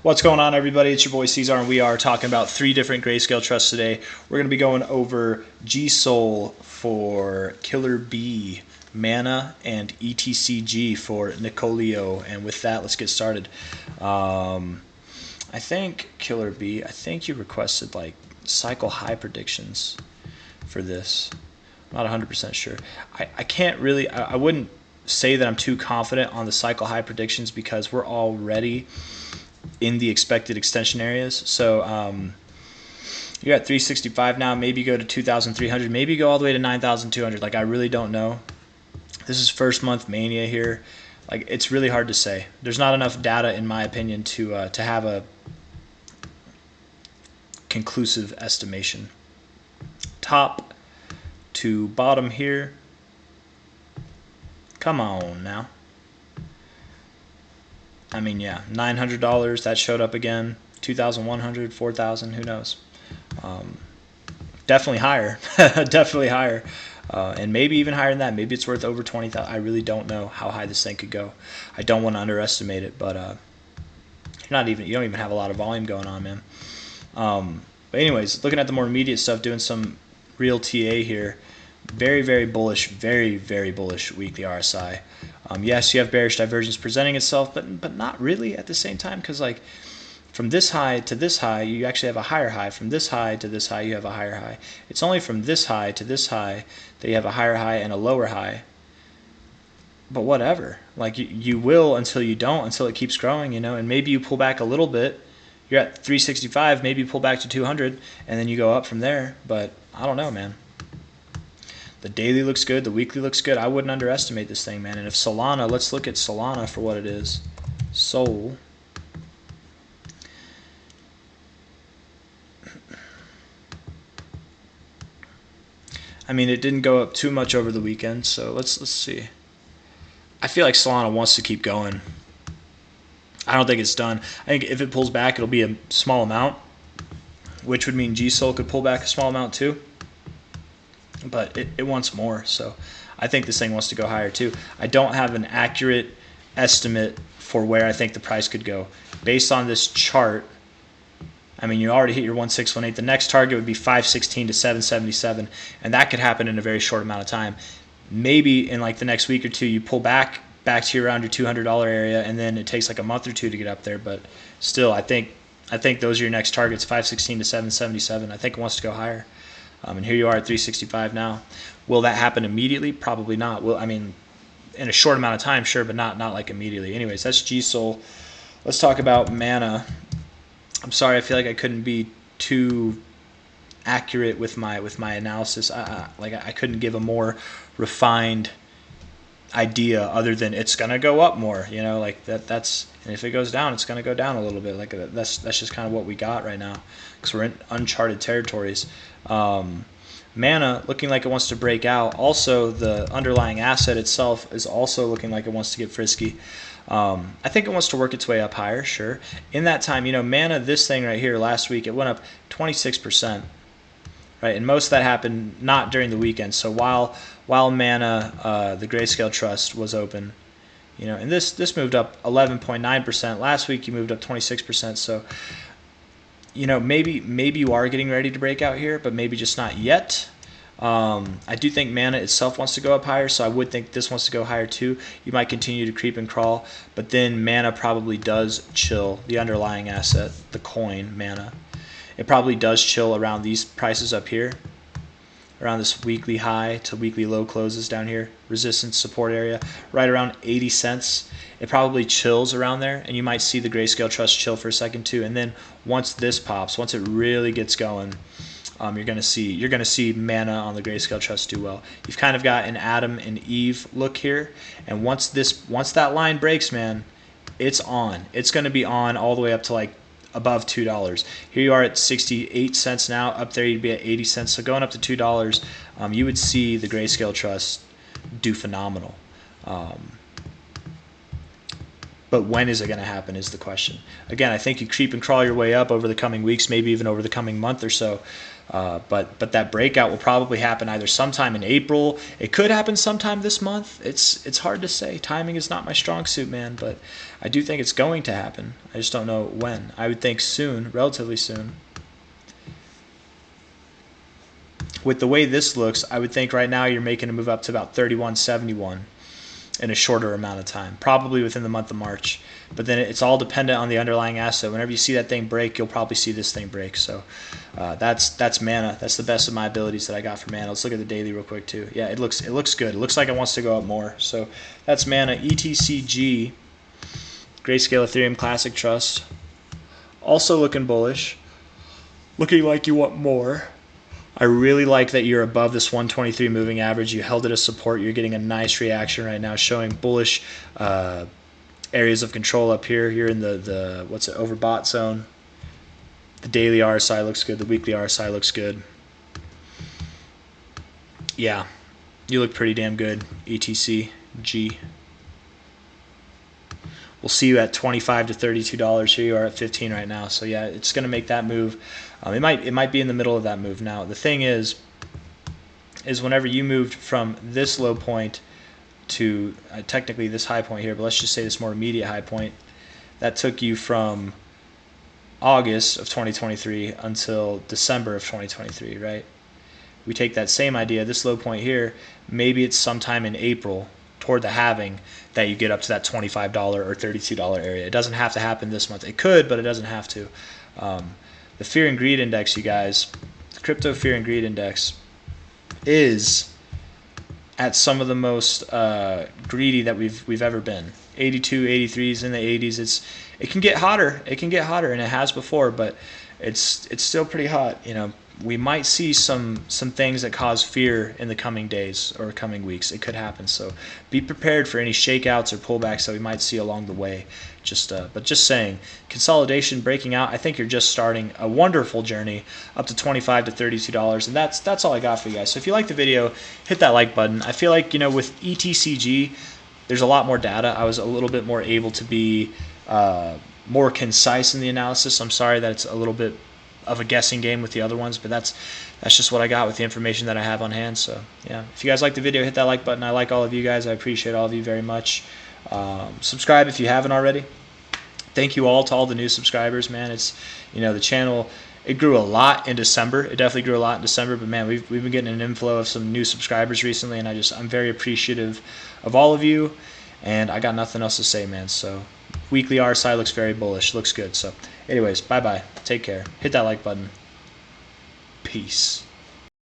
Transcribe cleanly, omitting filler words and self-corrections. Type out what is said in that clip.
What's going on, everybody? It's your boy C-Zar, and we are talking about 3 different Grayscale trusts today. We're going to be going over GSOL for Killer B, Mana, and ETCG for Nicolio. And with that, let's get started. I think Killer B, I think you requested like cycle high predictions for this. I'm not 100% sure. I can't really, I wouldn't say that I'm too confident on the cycle high predictions because we're already in the expected extension areas. So you're at 365 now. Maybe go to 2,300. Maybe go all the way to 9,200. Like, I really don't know. This is first month mania here. Like, it's really hard to say. There's not enough data, in my opinion, to have a conclusive estimation. Top to bottom here. Come on now. I mean, yeah, $900, that showed up again. 2,100, 4,000, who knows? Definitely higher, definitely higher, and maybe even higher than that. Maybe it's worth over 20,000. I really don't know how high this thing could go. I don't want to underestimate it, but you don't even have a lot of volume going on, man. But anyways, looking at the more immediate stuff, doing some real TA here. Very, very bullish, very, very bullish weekly RSI. Yes, you have bearish divergence presenting itself, but not really at the same time, because like from this high to this high, you actually have a higher high. From this high to this high, you have a higher high. It's only from this high to this high that you have a higher high and a lower high. But whatever, like you will until you don't, until it keeps growing, you know. And maybe you pull back a little bit. You're at 365, maybe you pull back to 200, and then you go up from there. But I don't know, man. The daily looks good. The weekly looks good. I wouldn't underestimate this thing, man. And if Solana, let's look at Solana for what it is. Sol. I mean, it didn't go up too much over the weekend, so let's see. I feel like Solana wants to keep going. I don't think it's done. I think if it pulls back, it'll be a small amount, which would mean GSOL could pull back a small amount too. But it wants more, so I think this thing wants to go higher too. I don't have an accurate estimate for where I think the price could go. Based on this chart, I mean, you already hit your 1618. The next target would be 516 to 777, and that could happen in a very short amount of time. Maybe in like the next week or two, you pull back to around your $200 area, and then it takes like a month or two to get up there. But still, I think those are your next targets, 516 to 777. I think it wants to go higher. And here you are at 365 now. Will that happen immediately? Probably not. Well, I mean, in a short amount of time, sure, but not like immediately. Anyways, that's GSOL. Let's talk about Mana. I'm sorry, I feel like I couldn't be too accurate with my analysis. I couldn't give a more refined idea other than it's gonna go up more. You know, like that's. And if it goes down, it's gonna go down a little bit. Like that's just kind of what we got right now, because we're in uncharted territories. Mana looking like it wants to break out. Also, the underlying asset itself is also looking like it wants to get frisky. I think it wants to work its way up higher, sure. In that time, you know, Mana, this thing right here last week, it went up 26%, right? And most of that happened not during the weekend. So while Mana, the Grayscale Trust, was open, you know, and this moved up 11.9%. Last week, you moved up 26%. So, you know, maybe you are getting ready to break out here, but maybe just not yet. I do think Mana itself wants to go up higher, so I would think this wants to go higher too. You might continue to creep and crawl, but then Mana probably does chill. The underlying asset, the coin, Mana, it probably does chill around these prices up here, around this weekly high to weekly low closes down here, resistance support area, right around 80 cents. It probably chills around there, and you might see the Grayscale Trust chill for a second too. And then once this pops, once it really gets going, you're gonna see Mana on the Grayscale Trust do well. You've kind of got an Adam and Eve look here, and once that line breaks, man, it's on. It's gonna be on all the way up to like above $2. Here you are at 68 cents now. Up there you'd be at 80 cents. So going up to $2, you would see the Grayscale Trust do phenomenal. But when is it going to happen is the question. Again, I think you creep and crawl your way up over the coming weeks, maybe even over the coming month or so. But that breakout will probably happen either sometime in April. It could happen sometime this month. It's hard to say. Timing is not my strong suit, man. But I do think it's going to happen. I just don't know when. I would think soon, relatively soon. With the way this looks, I would think right now you're making a move up to about 31.71 in a shorter amount of time, probably within the month of March. But then it's all dependent on the underlying asset. Whenever you see that thing break, you'll probably see this thing break. So that's Mana. That's the best of my abilities that I got for Mana. Let's look at the daily real quick too. Yeah, it looks good. It looks like it wants to go up more. So that's Mana. ETCG, Grayscale Ethereum Classic Trust, also looking bullish, looking like you want more. I really like that you're above this 123 moving average. You held it as support. You're getting a nice reaction right now, showing bullish areas of control up here. You're in the overbought zone. The daily RSI looks good. The weekly RSI looks good. Yeah, you look pretty damn good, ETCG. We'll see you at $25 to $32. Here you are at 15 right now. So yeah, it's going to make that move. It might be in the middle of that move. Now the thing is whenever you moved from this low point to technically this high point here, but let's just say this more immediate high point, that took you from August of 2023 until December of 2023, right? We take that same idea, this low point here, maybe it's sometime in April toward the halving that you get up to that $25 or $32 area. It doesn't have to happen this month. It could, but it doesn't have to. The Fear and Greed Index, you guys, the Crypto Fear and Greed Index is at some of the most greedy that we've ever been. 82, 83s in the 80s. It can get hotter. It can get hotter, and it has before, but it's still pretty hot. You know, we might see some things that cause fear in the coming days or coming weeks. It could happen. So be prepared for any shakeouts or pullbacks that we might see along the way. But just saying, consolidation, breaking out. I think you're just starting a wonderful journey up to $25 to $32, and that's all I got for you guys. So if you like the video, hit that like button. I feel like, you know, with ETCG, there's a lot more data. I was a little bit more able to be more concise in the analysis. I'm sorry that it's a little bit of a guessing game with the other ones, but that's just what I got with the information that I have on hand. So yeah, if you guys like the video, hit that like button. I like all of you guys. I appreciate all of you very much. Subscribe if you haven't already. Thank you all to all the new subscribers, man. It's, you know, the channel, it grew a lot in December. It definitely grew a lot in December, but man, we've been getting an inflow of some new subscribers recently, and I'm very appreciative of all of you, and I got nothing else to say, man. So weekly RSI looks very bullish, looks good. So anyways, bye-bye. Take care. Hit that like button. Peace.